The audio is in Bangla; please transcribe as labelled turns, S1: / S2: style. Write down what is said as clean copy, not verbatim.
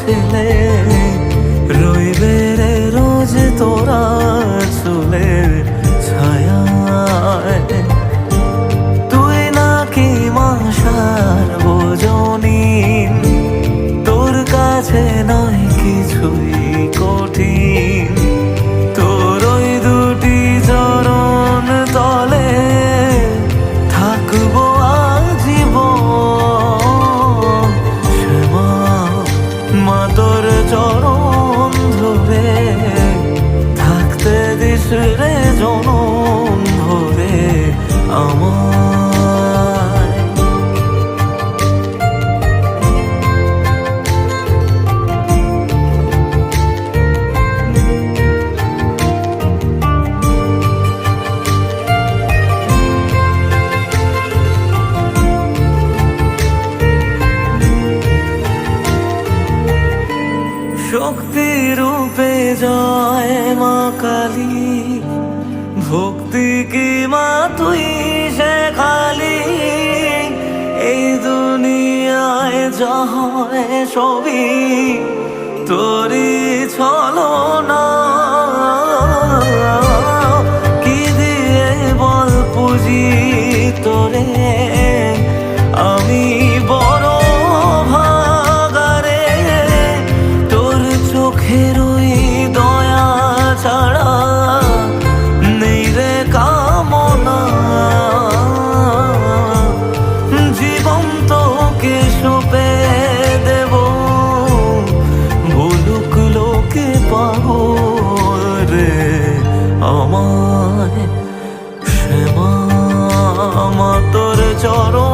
S1: ছেলে রইবে রে রোজ তোরা চুলের ছায়ায়। তুই নাকি মাসার বোঝনি, তোর কাছে নয় কিছুই কঠিন। তোর ওই দুটি চরণ তলে থাকবো আজীবন। শ্যামা মা তোর চরণ ধরে থাকতে দিস রে জনম ভরে আমায়। শক্তি রূপে জয় মা কালী, ভক্তি কি মা তুই সে খালি। এই দুনিয়ায় যা হয় সবই তোরই ছলনা। কি দিয়ে বল পুজি তোরে আমি বড় ভাগারে। তোর চোখের ওই দয়া ছাড়া নেই রে কামনা। জীবন তোকে সঁপে দেব, বলুক লোকে পাগল রে আমায়। শ্যামা মা তোর চরণ